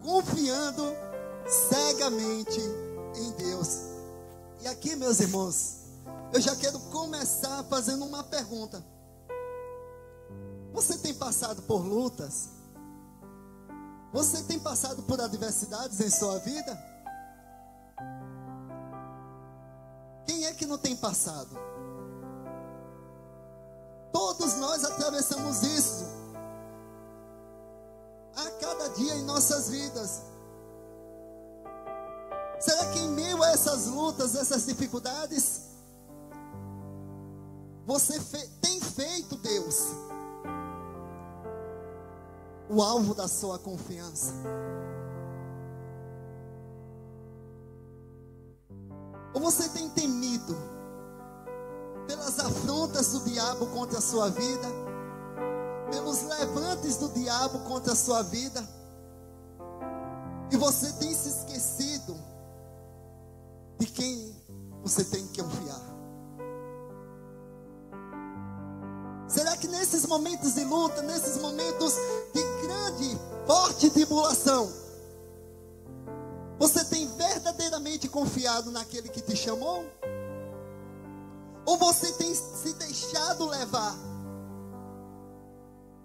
confiando cegamente em Deus. E aqui, meus irmãos, eu já quero começar fazendo uma pergunta. Você tem passado por lutas? Você tem passado por adversidades em sua vida? Quem é que não tem passado? Todos nós atravessamos isso a cada dia em nossas vidas. Será que em meio a essas lutas, essas dificuldades, você tem feito Deus o alvo da sua confiança? Ou você tem temido pelas afrontas do diabo contra a sua vida, pelos levantes do diabo contra a sua vida, e você tem se esquecido de quem você tem que confiar? Será que nesses momentos de luta, nesses momentos de grande, forte tribulação, você tem verdadeiramente confiado naquele que te chamou? Ou você tem se deixado levar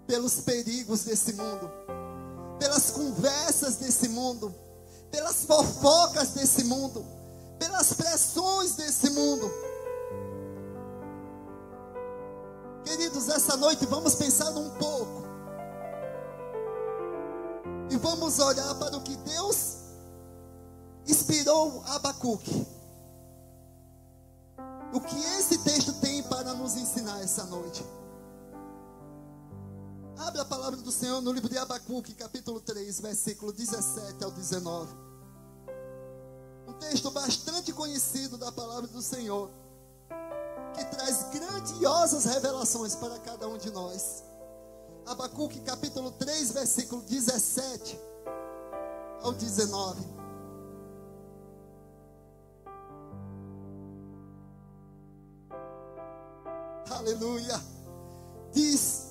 pelos perigos desse mundo, pelas conversas desse mundo, pelas fofocas desse mundo, pelas pressões desse mundo? Queridos, essa noite vamos pensar um pouco e vamos olhar para o que Deus inspirou Abacuque. O que esse texto tem para nos ensinar essa noite? Abre a palavra do Senhor no livro de Abacuque, capítulo 3, versículo 17 ao 19. Um texto bastante conhecido da palavra do Senhor, que traz grandiosas revelações para cada um de nós. Abacuque, capítulo 3, versículo 17 ao 19. Aleluia. Diz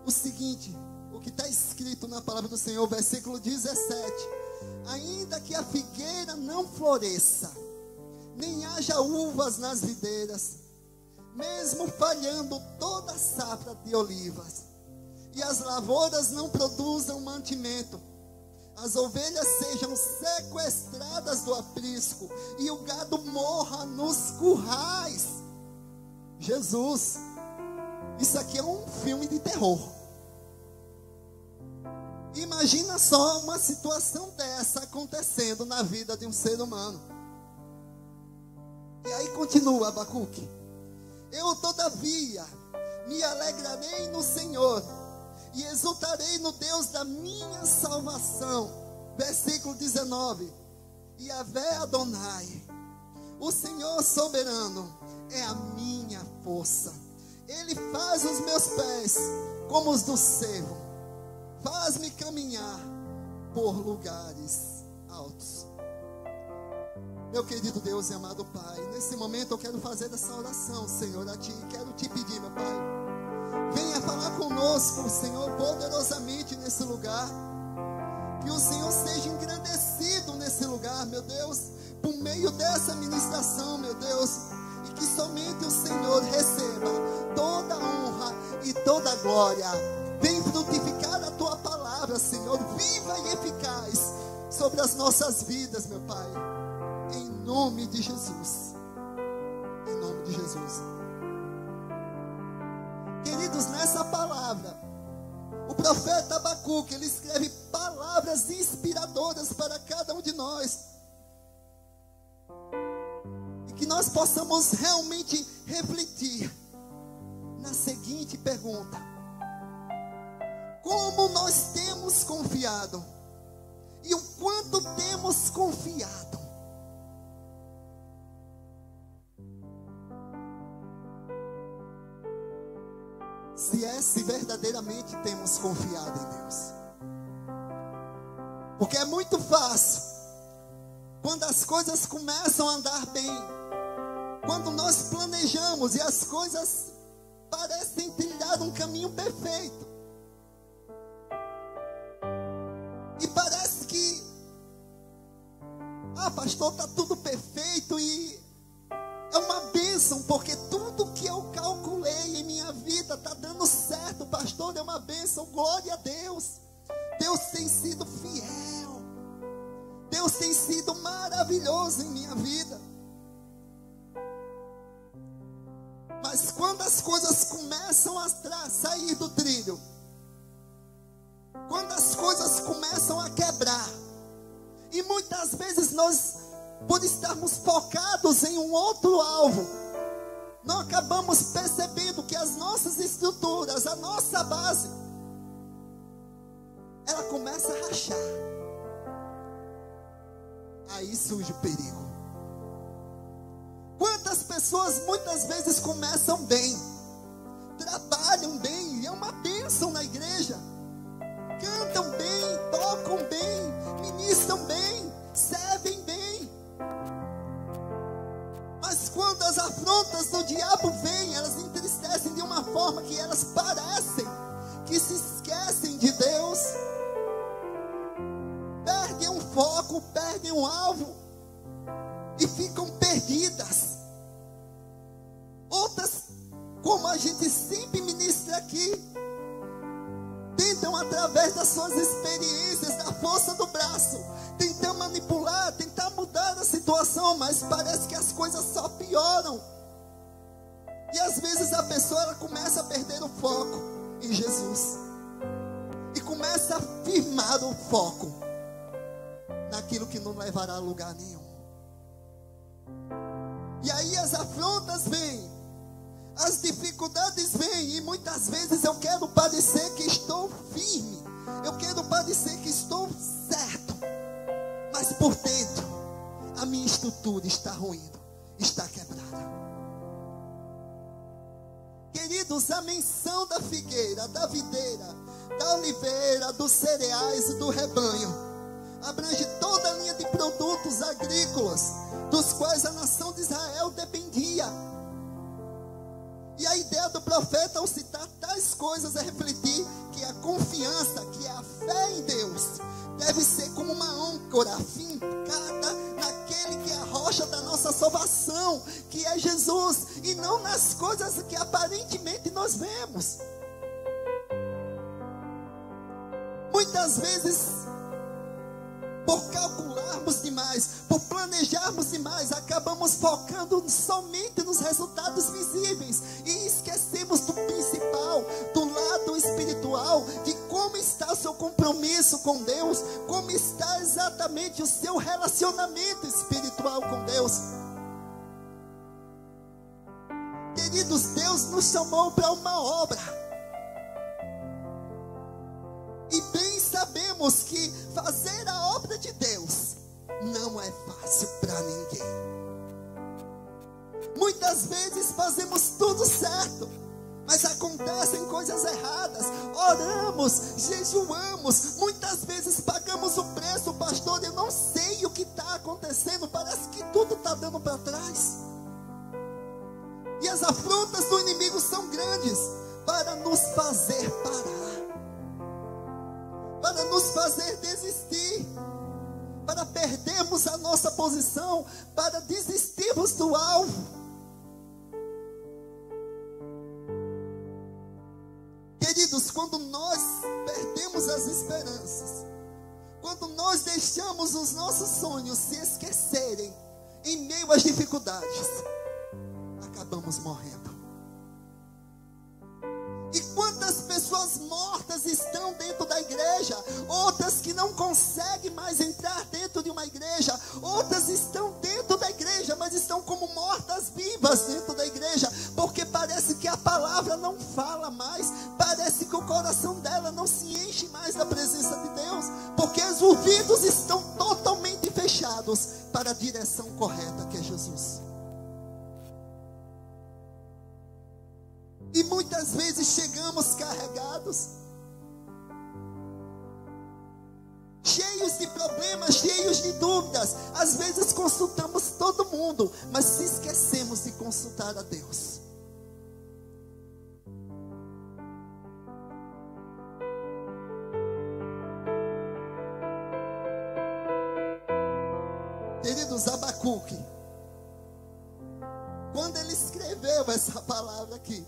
o seguinte, o que está escrito na palavra do Senhor, versículo 17: ainda que a figueira não floresça, nem haja uvas nas videiras, mesmo falhando toda a safra de olivas, e as lavouras não produzam mantimento, as ovelhas sejam sequestradas do aprisco, e o gado morra nos currais. Jesus, isso aqui é um filme de terror. Imagina só uma situação dessa acontecendo na vida de um ser humano. E aí continua Abacuque: eu todavia me alegrarei no Senhor e exultarei no Deus da minha salvação. Versículo 19: Yahvé Adonai, o Senhor soberano, é a minha força. Ele faz os meus pés como os do cervo, faz-me caminhar por lugares altos. Meu querido Deus e amado Pai, nesse momento eu quero fazer essa oração, Senhor, a Ti. Quero Te pedir, meu Pai, venha falar conosco, Senhor, poderosamente nesse lugar. Que o Senhor seja engrandecido nesse lugar, meu Deus, por meio dessa ministração, meu Deus. E que somente o Senhor receba toda a honra e toda a glória. Vem frutificar a Tua palavra, Senhor, viva e eficaz sobre as nossas vidas, meu Pai. Em nome de Jesus. Em nome de Jesus. Queridos, nessa palavra, o profeta Abacuque, ele escreve palavras inspiradoras para cada um de nós. E que nós possamos realmente refletir na seguinte pergunta: como nós temos confiado? E o quanto temos confiado? Se verdadeiramente temos confiado em Deus. Porque é muito fácil, quando as coisas começam a andar bem, quando nós planejamos e as coisas parecem trilhar um caminho perfeito, e parece que Ah, pastor, está tudo perfeito e é uma bênção, porque tudo que eu calculei em minha vida está dando certo, pastor, é uma bênção, glória a Deus. Deus tem sido fiel, Deus tem sido maravilhoso em minha vida. Mas quando as coisas começam a sair do trilho, quando as coisas começam a quebrar, e muitas vezes nós, por estarmos focados em um outro alvo, não acabamos percebendo que as nossas estruturas, a nossa base, ela começa a rachar. Aí surge o perigo. Quantas pessoas muitas vezes começam bem, trabalham bem, é uma bênção na igreja, cantam bem, tocam bem, ministram bem, servem bem. Mas quando as afrontas do diabo vêm, elas entristecem de uma forma que elas parecem que se esquecem de Deus, perdem um foco, perdem um alvo e ficam perdidas. Outras, como a gente sempre ministra aqui, tentam através das suas experiências, da força do braço, tentar manipular, tentar mudar a situação, mas parece que as coisas só pioram. E às vezes a pessoa ela começa a perder o foco em Jesus e começa a firmar o foco naquilo que não levará a lugar nenhum. E aí as afrontas vêm, as dificuldades vêm, e muitas vezes eu quero parecer que estou firme, eu quero parecer que estou certo, mas por dentro a minha estrutura está ruindo, está quebrada. Queridos, a menção da figueira, da videira, da oliveira, dos cereais e do rebanho abrange toda a linha de produtos agrícolas dos quais a nação de Israel dependia. E a ideia do profeta ao citar tais coisas é refletir que a confiança, que a fé em Deus deve ser como uma âncora fincada naquele que é a rocha da nossa salvação, que é Jesus, e não nas coisas que aparentemente nós vemos. Muitas vezes, por calcularmos demais, por planejarmos demais, acabamos focando somente nos resultados visíveis e esquecemos do principal, do lado espiritual, de como está o seu compromisso com Deus, como está exatamente o seu relacionamento espiritual com Deus. Queridos, Deus nos chamou para uma obra. E bem sabemos que fazer a obra de Deus não é fácil para ninguém. Muitas vezes fazemos tudo certo, mas acontecem coisas erradas. Oramos, jejuamos, muitas vezes pagamos o preço. Pastor, eu não sei o que está acontecendo, parece que tudo está dando para trás. E as afrontas do inimigo são grandes para nos fazer parar, para nos fazer desistir, para perdermos a nossa posição, para desistirmos do alvo. Queridos, quando nós perdemos as esperanças, quando nós deixamos os nossos sonhos se esquecerem em meio às dificuldades, acabamos morrendo. E quantas pessoas mortas estão dentro da igreja, outras que não conseguem mais entrar dentro de uma igreja, outras estão dentro da igreja, mas estão como mortas-vivas dentro da igreja, porque parece que a palavra não fala mais, parece que o coração dela não se enche mais da presença de Deus, porque os ouvidos estão totalmente fechados para a direção correta, que é Jesus. E muitas vezes chegamos carregados, cheios de problemas, cheios de dúvidas. Às vezes consultamos todo mundo, mas se esquecemos de consultar a Deus. Queridos, Abacuque, quando ele escreveu essa palavra aqui,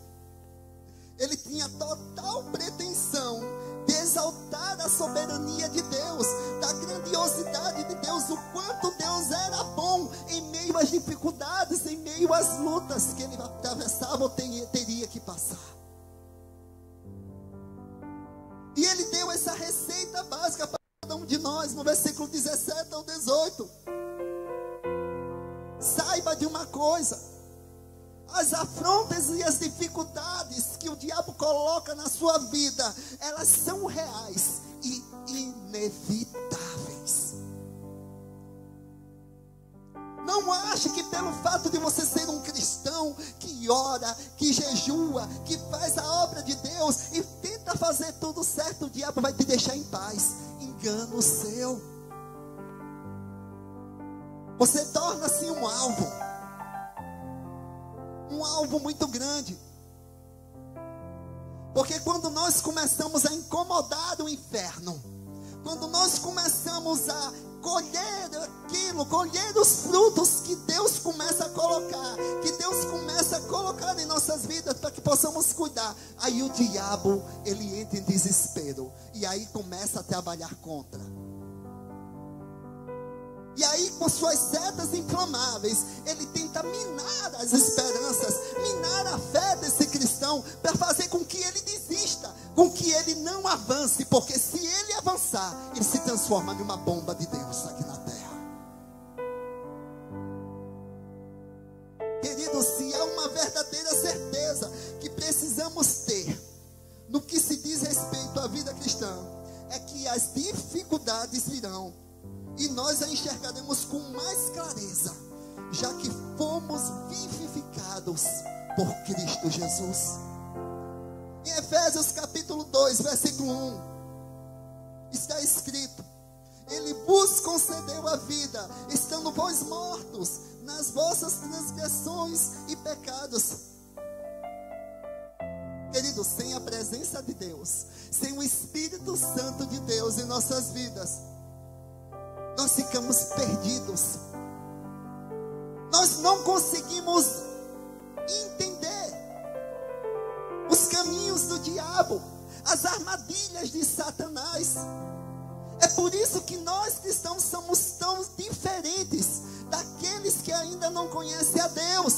ele tinha total pretensão de exaltar a soberania de Deus, da grandiosidade de Deus, o quanto Deus era bom em meio às dificuldades, em meio às lutas que ele atravessava ou teria que passar. E ele deu essa receita básica para cada um de nós, no versículo 17 ao 18. Saiba de uma coisa: as afrontas e as dificuldades que o diabo coloca na sua vida, elas são reais e inevitáveis. Não ache que pelo fato de você ser um cristão que ora, que jejua, que faz a obra de Deus e tenta fazer tudo certo, o diabo vai te deixar em paz. Engano seu. Você torna-se um alvo muito grande. Porque quando nós começamos a incomodar o inferno, quando nós começamos a colher os frutos que Deus começa a colocar em nossas vidas para que possamos cuidar, aí o diabo, ele entra em desespero e aí começa a trabalhar contra. E aí, com suas setas inflamáveis, ele tenta minar as esperanças, minar a fé desse cristão, para fazer com que ele desista, com que ele não avance, porque se ele avançar, ele se transforma em uma bomba de Deus aqui na terra. Queridos, se há uma verdadeira certeza que precisamos ter no que se diz respeito à vida cristã, é que as dificuldades virão, e nós a enxergaremos com mais clareza, já que fomos vivificados por Cristo Jesus. Em Efésios capítulo 2, versículo 1, está escrito: Ele vos concedeu a vida, estando vós mortos nas vossas transgressões e pecados. Queridos, sem a presença de Deus, sem o Espírito Santo de Deus em nossas vidas, nós ficamos perdidos. Nós não conseguimos entender os caminhos do diabo, as armadilhas de Satanás. É por isso que nós cristãos somos tão diferentes daqueles que ainda não conhecem a Deus.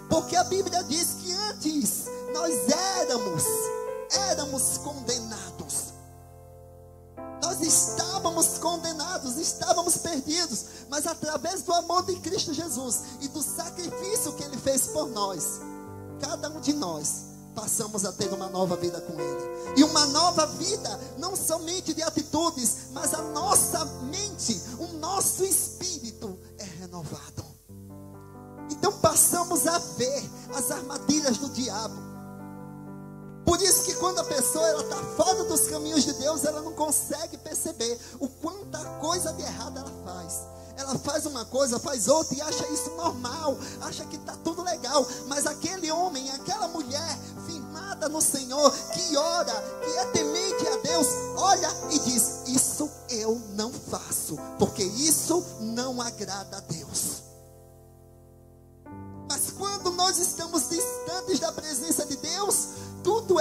Porque a Bíblia diz que antes nós éramos condenados. Nós estávamos condenados, estávamos perdidos, mas através do amor de Cristo Jesus e do sacrifício que Ele fez por nós, cada um de nós passamos a ter uma nova vida com Ele. E uma nova vida, não somente de atitudes, mas a nossa mente, o nosso espírito é renovado. Então passamos a ver as armadilhas do diabo. Por isso que quando a pessoa está fora dos caminhos de Deus, ela não consegue perceber o quanta coisa de errada ela faz. Ela faz uma coisa, faz outra e acha isso normal, acha que está tudo legal. Mas aquele homem, aquela mulher firmada no Senhor, que ora, que é temente a Deus, olha e diz: isso eu não faço, porque isso não agrada a Deus. Mas quando nós estamos distantes da presença de Deus, tudo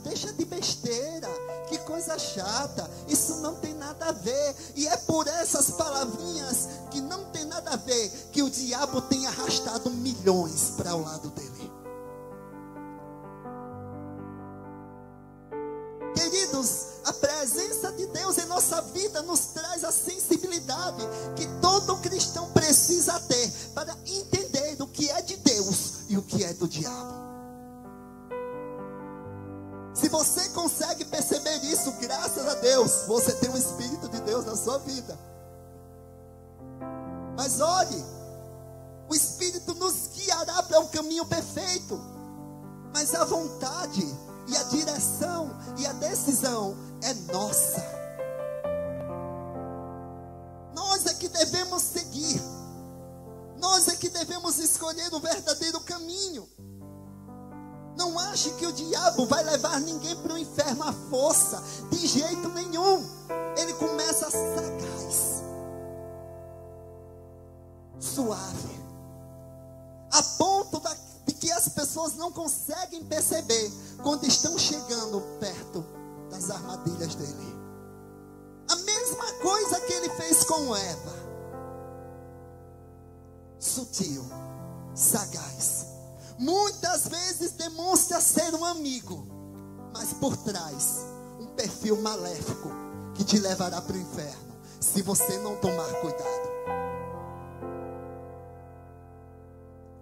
deixa de besteira, que coisa chata, isso não tem nada a ver. E é por essas palavrinhas que não tem nada a ver que o diabo tem arrastado milhões para o lado dele. Queridos, a presença de Deus em nossa vida nos traz a sensibilidade que todo cristão precisa ter para entender o que é de Deus e o que é do diabo. Se você consegue perceber isso, graças a Deus, você tem um Espírito de Deus na sua vida. Mas olhe, o Espírito nos guiará para o caminho perfeito, mas a vontade e a direção e a decisão é nossa. Nós é que devemos seguir, nós é que devemos escolher o verdadeiro caminho. Não ache que o diabo vai levar ninguém para o inferno à força, de jeito nenhum. Ele começa sagaz. pessoas não conseguem perceber quando estão chegando perto das armadilhas dele. A mesma coisa que ele fez com Eva. Sutil, sagaz. Muitas vezes demonstra ser um amigo, mas por trás, um perfil maléfico que te levará para o inferno, se você não tomar cuidado.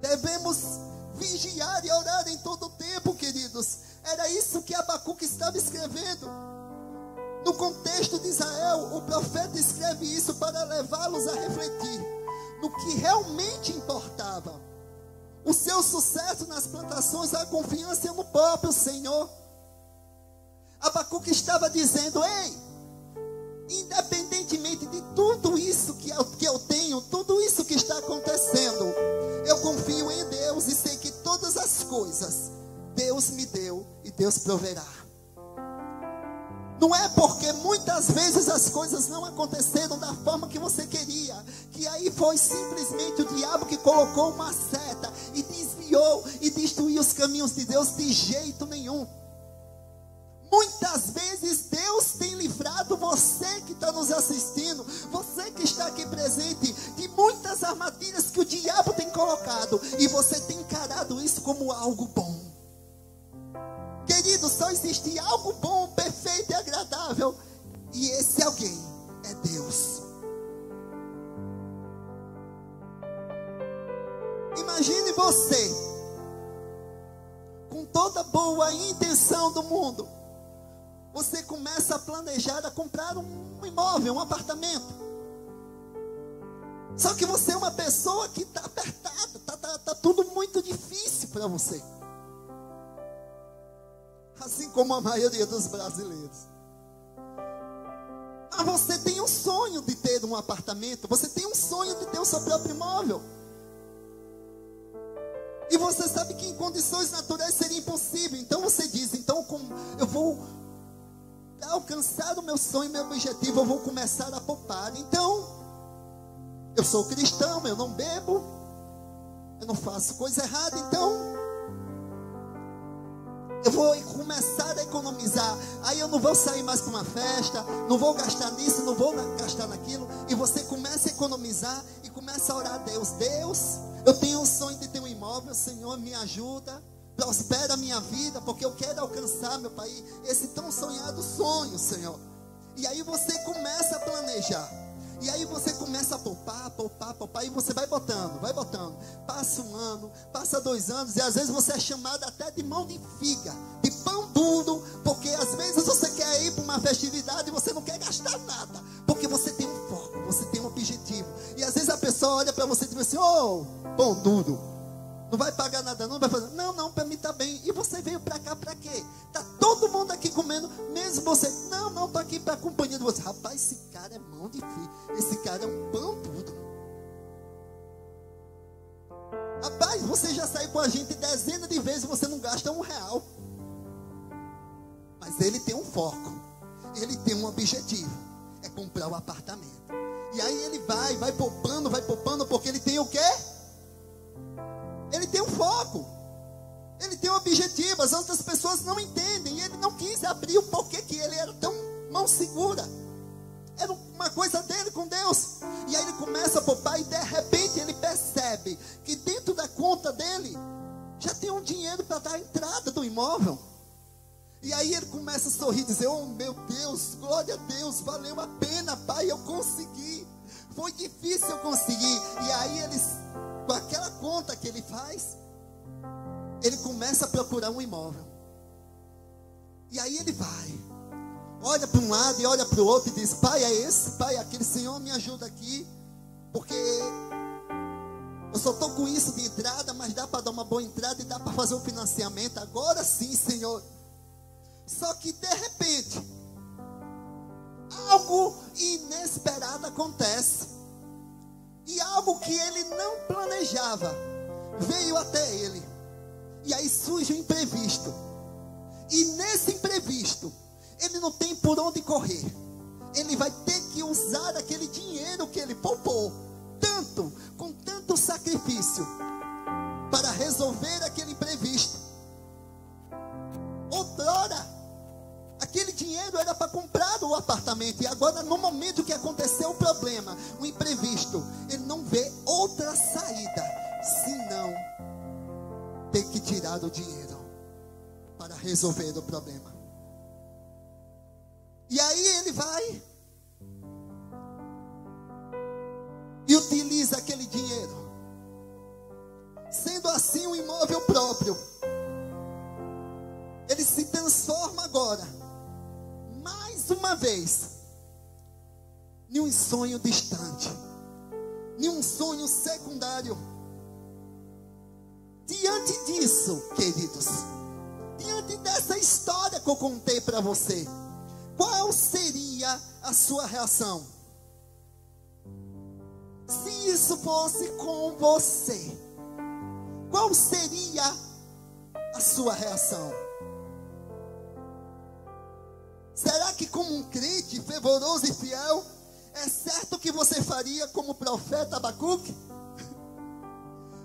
Devemos vigiar e orar em todo o tempo, queridos. Era isso que Abacuque estava escrevendo. No contexto de Israel, o profeta escreve isso para levá-los a refletir no que realmente importava. O seu sucesso nas plantações, a confiança no próprio Senhor. Abacuque estava dizendo: ei, independentemente de tudo isso que eu tenho, tudo isso que está acontecendo, eu confio em Deus e sei que todas as coisas Deus me deu e Deus proverá. Não é porque muitas vezes as coisas não aconteceram da forma que você queria, que aí foi simplesmente o diabo que colocou uma seta e desviou e destruiu os caminhos de Deus. De jeito nenhum. Muitas vezes Deus tem livrado você que está nos assistindo, você que está aqui presente, de muitas armadilhas que o diabo tem colocado, e você tem encarado isso como algo bom. Querido, só existe algo bom, perfeito e agradável, e esse alguém é Deus. Imagine você, com toda boa intenção do mundo, você começa a planejar, a comprar um imóvel, um apartamento. Só que você é uma pessoa que está apertada, está tudo muito difícil para você. Assim como a maioria dos brasileiros. Mas você tem um sonho de ter um apartamento, você tem um sonho de ter o seu próprio imóvel. E você sabe que em condições naturais seria impossível. Então você diz: então eu vou alcançar o meu sonho, meu objetivo, eu vou começar a poupar. Então, eu sou cristão, eu não bebo, eu não faço coisa errada, então eu vou começar a economizar. Aí eu não vou sair mais para uma festa, não vou gastar nisso, não vou gastar naquilo. E você começa a economizar e começa a orar a Deus: Deus, eu tenho um sonho de ter um imóvel, Senhor, me ajuda, prospera a minha vida, porque eu quero alcançar, meu Pai, esse tão sonhado sonho, Senhor. E aí você começa a planejar. E aí você começa a poupar, e você vai botando. Passa um ano, passa 2 anos, e às vezes você é chamado até de mão de figa, de pão duro, porque às vezes você quer ir para uma festividade e você não quer gastar nada, porque você tem um foco, você tem um objetivo. E às vezes a pessoa olha para você e diz assim: ô, pão duro, não vai pagar nada não, vai fazer, não, para mim tá bem. E você veio para cá para quê? Tá todo mundo aqui comendo, mesmo você, não, tô aqui para a companhia de você. Rapaz, esse cara é mão de filho, esse cara é um pão tudo. Rapaz, você já saiu com a gente dezenas de vezes e você não gasta R$1. Mas ele tem um foco, ele tem um objetivo, é comprar o apartamento. E aí ele vai poupando, porque ele tem o quê? Ele tem um foco, ele tem um objetivo. As outras pessoas não entendem, e ele não quis abrir o porquê que ele era tão mão segura. Era uma coisa dele com Deus. E aí ele começa a poupar, e de repente ele percebe que dentro da conta dele já tem um dinheiro para dar a entrada do imóvel. E aí ele começa a sorrir e dizer: oh meu Deus, glória a Deus, valeu a pena, Pai, eu consegui. Foi difícil eu conseguir. E aí ele, com aquela conta que ele faz, ele começa a procurar um imóvel. E aí ele vai, olha para um lado e olha para o outro e diz: Pai, é esse, Pai, é aquele, Senhor, me ajuda aqui, porque eu só estou com isso de entrada, mas dá para dar uma boa entrada e dá para fazer um financiamento. Agora sim, Senhor. Só que de repente, algo inesperado acontece. E algo que ele não planejava veio até ele. E aí surge um imprevisto. E nesse imprevisto, ele não tem por onde correr. Ele vai ter que usar aquele dinheiro que ele poupou com tanto sacrifício, para resolver aquele imprevisto. dinheiro era para comprar o apartamento. E agora, no momento que aconteceu o problema, o imprevisto, ele não vê outra saída senão ter que tirar o dinheiro para resolver o problema. E aí ele vai e utiliza aquele dinheiro, sendo assim um imóvel próprio. Ele se transforma agora, mais uma vez, em um sonho distante, em um sonho secundário. Diante disso, queridos, diante dessa história que eu contei para você, qual seria a sua reação? Se isso fosse com você, qual seria a sua reação? Será que, como um crente fervoroso e fiel, é certo que você faria como o profeta Abacuque?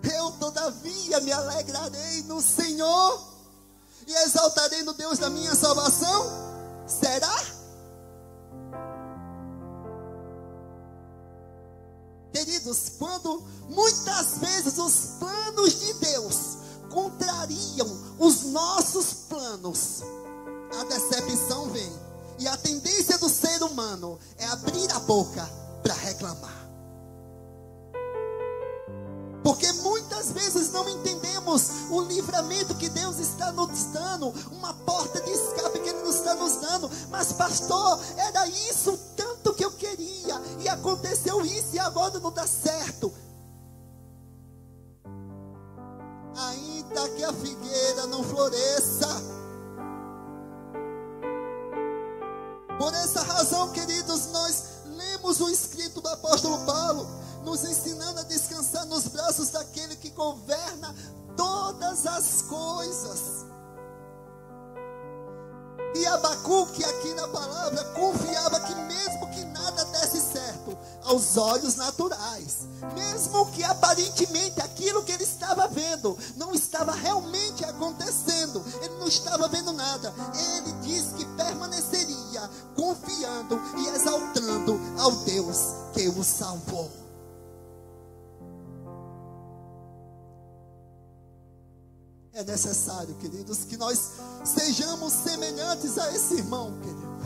Eu, todavia, me alegrarei no Senhor e exaltarei no Deus da minha salvação? Será? Queridos, quando muitas vezes os planos de Deus contrariam os nossos planos, a decepção vem. E a tendência do ser humano é abrir a boca para reclamar. Porque muitas vezes não entendemos o livramento que Deus está nos dando, uma porta de escape que Ele nos está nos dando. Mas pastor, era isso tanto que eu queria, e aconteceu isso e agora não dá certo. Ainda que a figueira não floresça. Por essa razão, queridos, nós lemos o escrito do apóstolo Paulo, nos ensinando a descansar nos braços daquele que governa todas as coisas. E Abacuque, aqui na palavra, confiava que mesmo que nada desse certo aos olhos naturais, mesmo que aparentemente aquilo que ele estava vendo não estava realmente acontecendo, ele não estava vendo nada, ele disse que permaneceria confiando e exaltando ao Deus que o salvou. É necessário, queridos, que nós sejamos semelhantes a esse irmão, querido.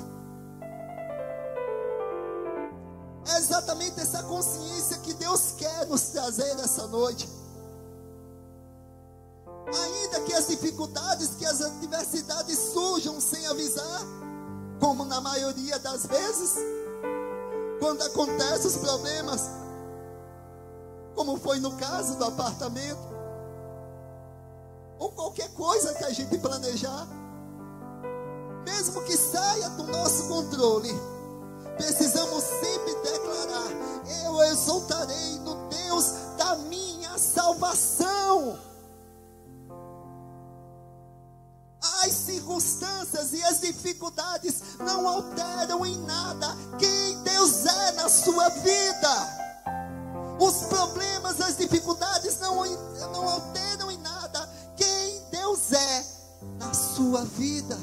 É exatamente essa consciência que Deus quer nos trazer essa noite. Ainda que as dificuldades, que as adversidades surjam sem avisar, como na maioria das vezes, quando acontecem os problemas, como foi no caso do apartamento, ou qualquer coisa que a gente planejar, mesmo que saia do nosso controle, precisamos sempre declarar: eu exaltarei no Deus da minha salvação. As circunstâncias e as dificuldades não alteram em nada quem Deus é na sua vida. Os problemas, as dificuldades não alteram em nada quem Deus é na sua vida.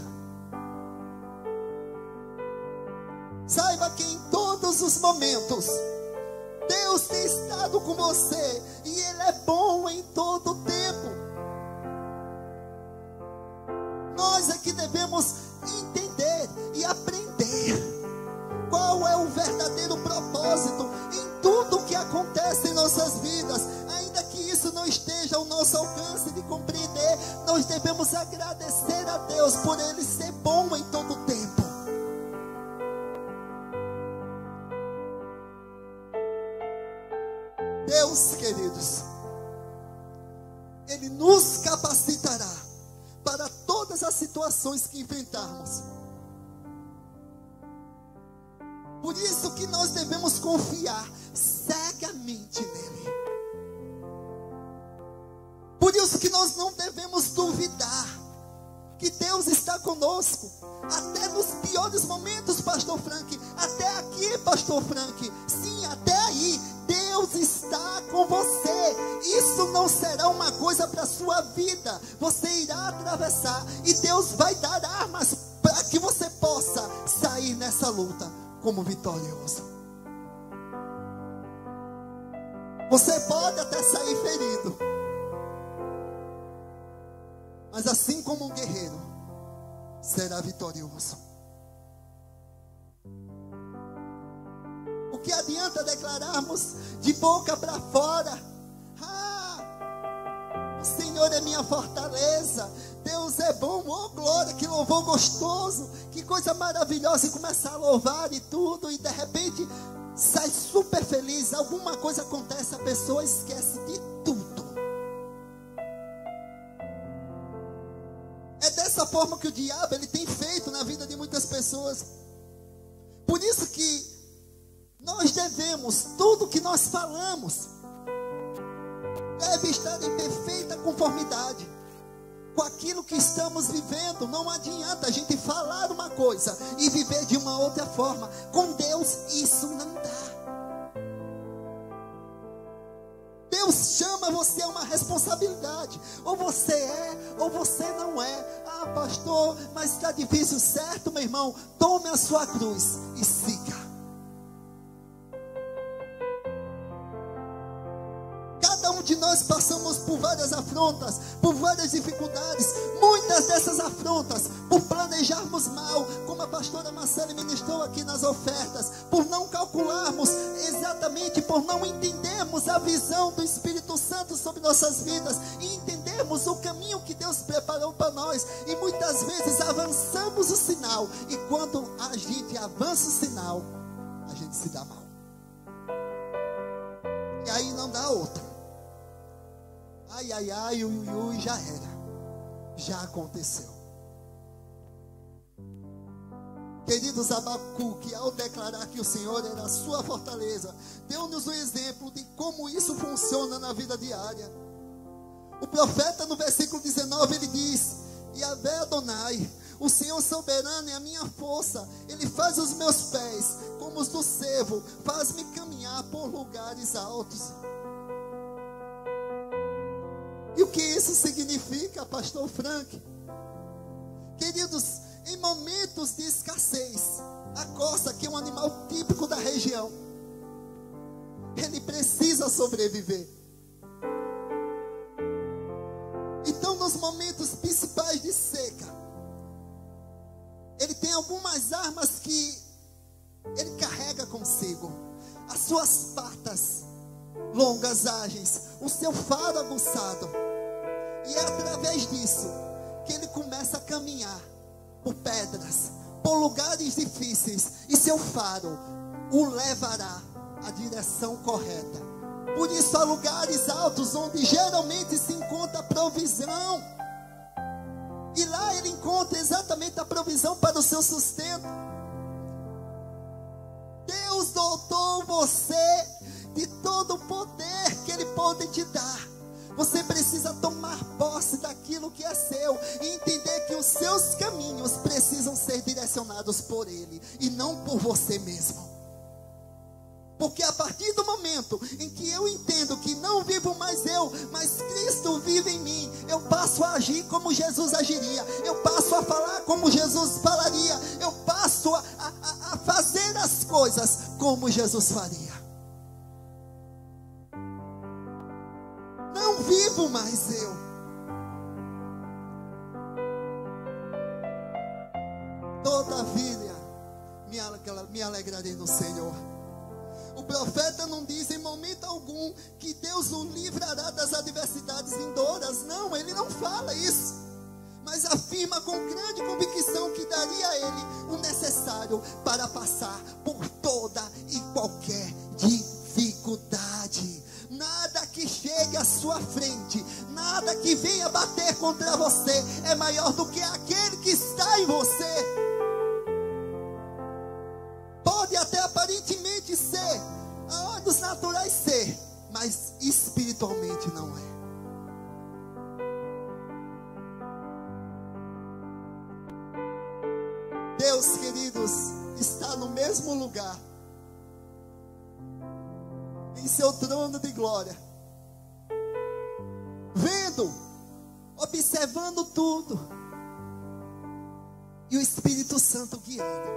Saiba que em todos os momentos Deus tem estado com você, e Ele é bom em todo o tempo. Nós é que devemos entender e aprender qual é o verdadeiro propósito em tudo que acontece em nossas vidas. Ainda que isso não esteja ao nosso alcance de compreender, nós devemos agradecer a Deus por Ele ser bom em todo o tempo. Deus, queridos, Ele nos capacitará para todas as situações que enfrentarmos. Por isso que nós devemos confiar cegamente nele. Por isso que nós não devemos duvidar que Deus está conosco, até nos piores momentos, pastor Frank. Até aqui, pastor Frank. Sim, até aí, Deus está com você. Isso não será uma coisa para a sua vida. Você irá atravessar, e Deus vai dar armas para que você possa dessa luta como vitorioso. Você pode até sair ferido, mas assim como um guerreiro, será vitorioso. O que adianta declararmos de boca para fora: o Senhor é minha fortaleza, Deus é bom, oh glória, que louvor gostoso, que coisa maravilhosa, e começar a louvar e tudo, e de repente sai super feliz, alguma coisa acontece, a pessoa esquece de tudo. É dessa forma que o diabo ele tem feito na vida de muitas pessoas. Por isso que nós devemos, tudo que nós falamos deve estar em perfeita conformidade com aquilo que estamos vivendo. Não adianta a gente falar uma coisa e viver de uma outra forma. Com Deus isso não dá. Deus chama você a uma responsabilidade. Ou você é, ou você não é. Ah, pastor, mas está difícil. Certo, meu irmão? Tome a sua cruz e siga. Cada um de nós passamos por várias afrontas, por várias dificuldades. Muitas dessas afrontas, por planejarmos mal, como a pastora Marcela ministrou aqui nas ofertas, por não calcularmos exatamente, por não entendermos a visão do Espírito Santo sobre nossas vidas e entendermos o caminho que Deus preparou para nós. E muitas vezes avançamos o sinal, e quando a gente avança o sinal, a gente se dá mal. E aí não dá outra. Ai, ai, ai, ui, ui, ui, já era. Já aconteceu. Queridos, Abacuque, ao declarar que o Senhor era a sua fortaleza, deu-nos um exemplo de como isso funciona na vida diária. O profeta, no versículo 19, ele diz: Yahvé Adonai, o Senhor soberano é a minha força. Ele faz os meus pés como os do cervo, faz-me caminhar por lugares altos. E o que isso significa, pastor Frank? Queridos, em momentos de escassez, a corça, que é um animal típico da região, ele precisa sobreviver. Então, nos momentos principais de seca, ele tem algumas armas que ele carrega consigo: as suas patas longas, ágeis, o seu faro aguçado. E é através disso que ele começa a caminhar por pedras, por lugares difíceis, e seu faro o levará à direção correta. Por isso, há lugares altos onde geralmente se encontra a provisão, e lá ele encontra exatamente a provisão para o seu sustento. Deus dotou você de todo o poder que Ele pode te dar. Você precisa tomar posse daquilo que é seu e entender que os seus caminhos precisam ser direcionados por Ele e não por você mesmo. Porque a partir do momento em que eu entendo que não vivo mais eu, mas Cristo vive em mim, eu passo a agir como Jesus agiria, eu passo a falar como Jesus falaria, eu passo a fazer as coisas como Jesus faria. Não vivo mais eu. Todavia, me alegrarei no Senhor. O profeta não diz em momento algum que Deus o livrará das adversidades vindouras. Não, ele não fala isso. Mas afirma com grande convicção que daria a ele o necessário para passar por toda e qualquer dificuldade. Nada que chegue à sua frente, nada que venha bater contra você é maior do que aquele que está em você. Pode até aparentemente ser, a olhos naturais ser, mas espiritualmente não é. Deus, queridos, está no mesmo lugar, em seu trono de glória, vendo, observando tudo. E o Espírito Santo Santo guiando,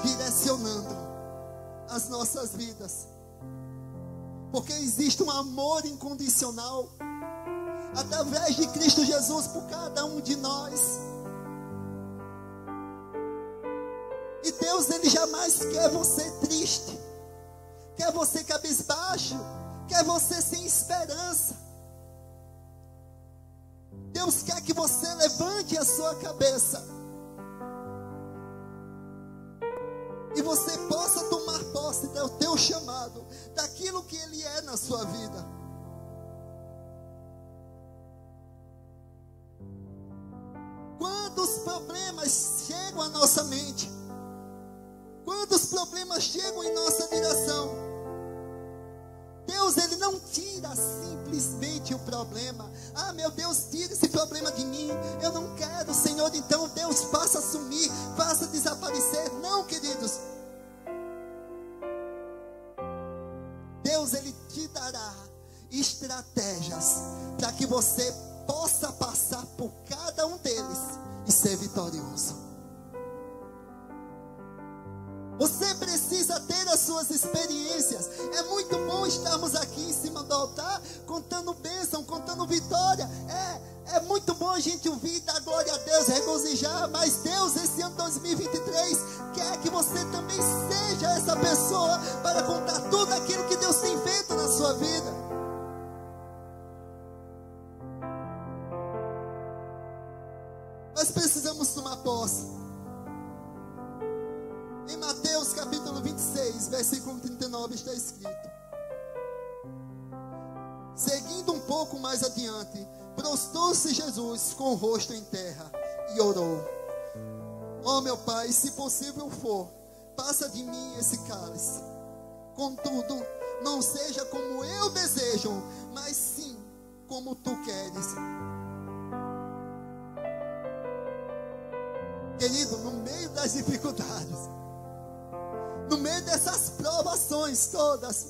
direcionando as nossas vidas. Porque existe um amor incondicional através de Cristo Jesus por cada um de nós. E Deus, Ele jamais quer você triste, quer você cabisbaixo, quer você sem esperança. Deus quer que você levante a sua cabeça e você possa tomar posse do teu chamado, daquilo que Ele é na sua vida. Quantos problemas chegam à nossa mente? Quantos problemas chegam em nossa direção? Deus, Ele não tira simplesmente o problema. Ah, meu Deus, tira esse problema de mim. Eu não quero, Senhor. Então Deus faça sumir, faça desaparecer. Não, queridos. Deus, Ele te dará estratégias para que você possa passar por cada um deles e ser vitorioso. Você precisa ter as suas experiências. É muito bom estarmos aqui em cima do altar, contando bênção, contando vitória. É muito bom a gente ouvir, dar glória a Deus, regozijar. Mas Deus, esse ano 2023, quer que você também seja essa pessoa para contar tudo aquilo que Deus tem feito na sua vida. Nós precisamos tomar posse. Em Mateus capítulo 26, versículo 39 está escrito: seguindo um pouco mais adiante, prostrou-se Jesus com o rosto em terra e orou: ó meu Pai, se possível for, passa de mim esse cálice. Contudo, não seja como eu desejo, mas sim como tu queres. Querido, no meio das dificuldades, no meio dessas provações todas,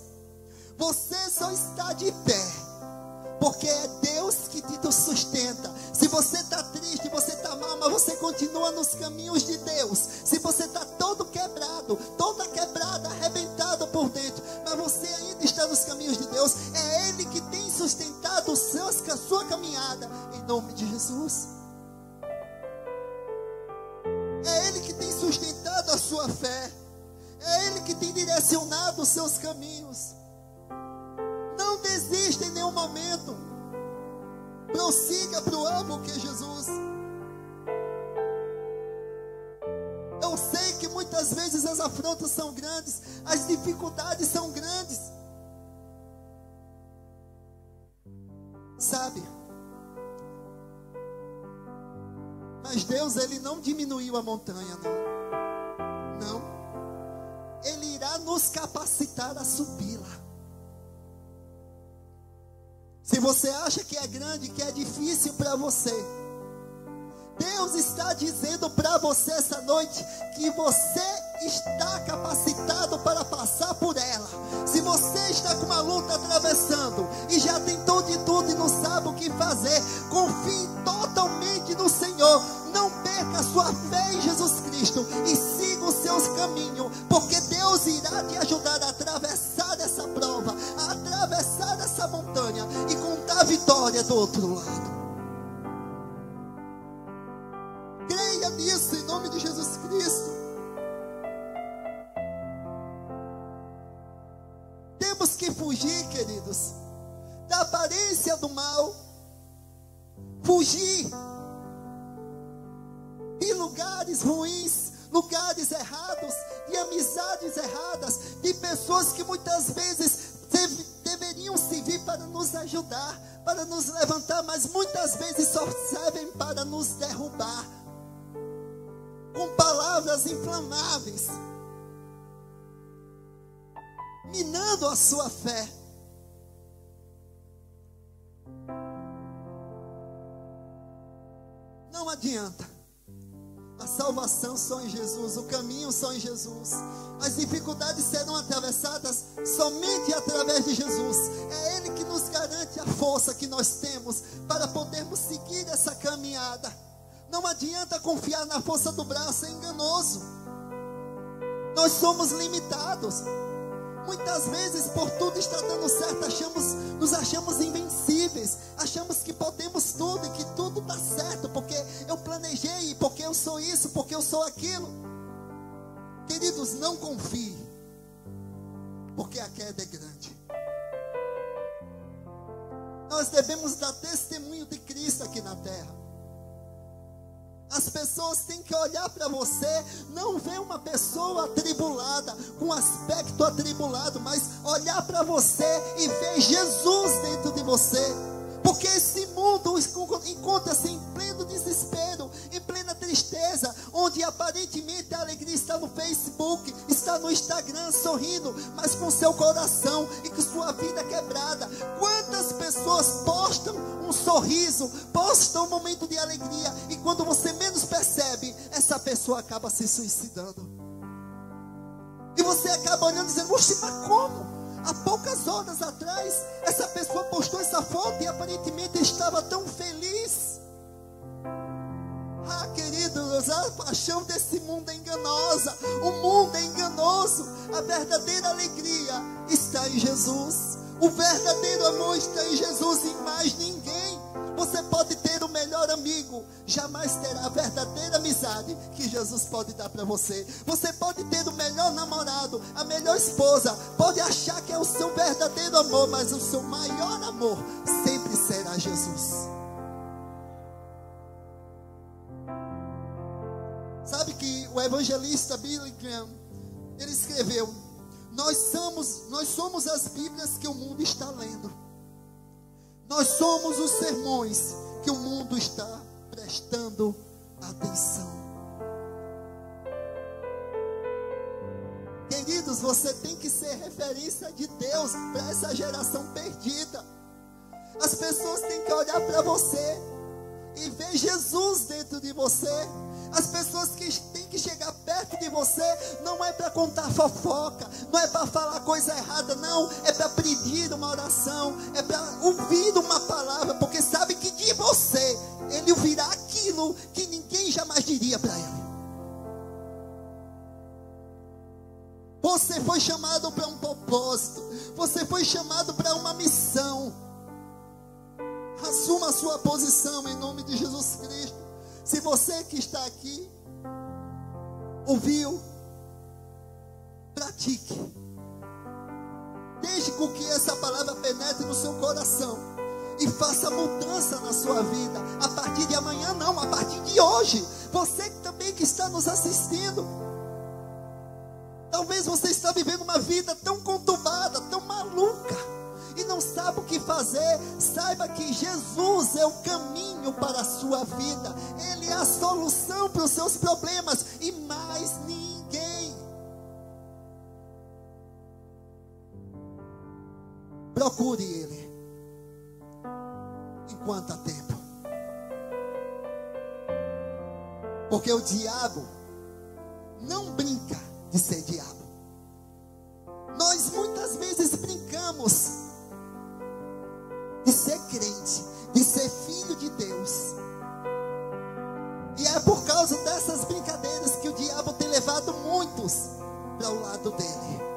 você só está de pé porque é Deus que te sustenta. Se você está triste, você está mal, mas você continua nos caminhos de Deus. Se você está todo quebrado, toda quebrada, arrebentado por dentro, mas você ainda está nos caminhos de Deus, é Ele que tem sustentado a sua caminhada, em nome de Jesus. É Ele que tem sustentado a sua fé. É Ele que tem direcionado os seus caminhos. Não desista em nenhum momento. Prossiga para o alvo que é Jesus. Eu sei que muitas vezes as afrontas são grandes, as dificuldades são grandes. Sabe? Mas Deus, Ele não diminuiu a montanha, não. Não. Ele irá nos capacitar a subi-la. Se você acha que é grande, que é difícil para você, Deus está dizendo para você essa noite que você está capacitado para passar por ela. Se você está com uma luta atravessando e já tentou de tudo e não sabe o que fazer, confie totalmente no Senhor. Não perca a sua fé em Jesus Cristo e siga os seus caminhos, porque Deus irá te ajudar a atravessar essa prova, a atravessar essa montanha e contar a vitória do outro lado. Creia nisso em nome de Jesus Cristo. Temos que fugir, queridos, da aparência do mal. Fugir de lugares ruins, lugares errados, de amizades erradas, de pessoas que muitas vezes deveriam servir para nos ajudar, para nos levantar, mas muitas vezes só servem para nos derrubar, com palavras inflamáveis, minando a sua fé. Não adianta. A salvação só em Jesus, o caminho só em Jesus. As dificuldades serão atravessadas somente através de Jesus. É Ele que nos garante a força que nós temos para podermos seguir essa caminhada. Não adianta confiar na força do braço, é enganoso. Nós somos limitados. Muitas vezes, por tudo estar dando certo, nos achamos invencíveis. Achamos que podemos tudo e que tudo está certo, porque eu planejei, porque eu sou isso, porque eu sou aquilo. Queridos, não confie, porque a queda é grande. Nós devemos dar testemunho de Cristo aqui na terra. As pessoas têm que olhar para você, não ver uma pessoa atribulada, com aspecto atribulado, mas olhar para você e ver Jesus dentro de você. Porque esse mundo encontra-se em pleno desespero, em plena tristeza, onde aparentemente a alegria está no Facebook, está no Instagram sorrindo, mas com seu coração e com sua vida quebrada. Quantas pessoas postam um sorriso, postam um momento de alegria, e quando você menos percebe, essa pessoa acaba se suicidando. E você acaba olhando e dizendo: oxe, mas como? Há poucas horas atrás, essa pessoa postou essa foto e aparentemente estava tão feliz. Ah, queridos, a paixão desse mundo é enganosa. O mundo é enganoso. A verdadeira alegria está em Jesus. O verdadeiro amor está em Jesus e em mais ninguém. Você pode ter o melhor amigo, jamais terá a verdadeira amizade que Jesus pode dar para você. Você pode ter o melhor namorado, a melhor esposa, pode achar que é o seu verdadeiro amor, mas o seu maior amor sempre será Jesus. Sabe que o evangelista Billy Graham, ele escreveu: nós somos as Bíblias que o mundo está lendo. Nós somos os sermões que o mundo está prestando atenção. Queridos, você tem que ser referência de Deus para essa geração perdida. As pessoas têm que olhar para você e ver Jesus dentro de você. As pessoas que têm que chegar perto de você não é para contar fofoca, não é para falar coisa errada, não, é para pedir uma oração, é para ouvir uma palavra, porque sabe que de você ele ouvirá aquilo que ninguém jamais diria para ele. Você foi chamado para um propósito, você foi chamado para uma missão. Assuma a sua posição em nome de Jesus Cristo. Se você que está aqui ouviu, pratique. Deixe com que essa palavra penetre no seu coração e faça mudança na sua vida. A partir de amanhã não, a partir de hoje. Você também que está nos assistindo, talvez você está vivendo uma vida tão conturbada, tão maluca, e não sabe o que fazer. Saiba que Jesus é o caminho para a sua vida. Ele é a solução para os seus problemas e mais ninguém. Procure Ele enquanto há tempo, porque o diabo não brinca de ser diabo. Nós muitas vezes brincamos de ser crente, de ser filho de Deus, e é por causa dessas brincadeiras que o diabo tem levado muitos para o lado dele.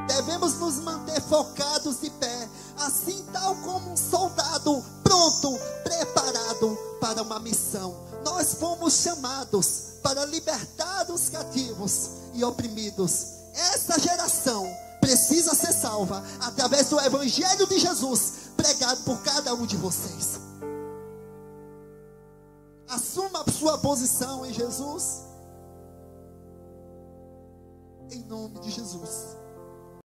Devemos nos manter focados de pé, assim tal como um soldado pronto, preparado para uma missão. Nós fomos chamados para libertar os cativos e oprimidos. Essa geração precisa ser salva através do Evangelho de Jesus, pregado por cada um de vocês. Assuma a sua posição em Jesus, em nome de Jesus.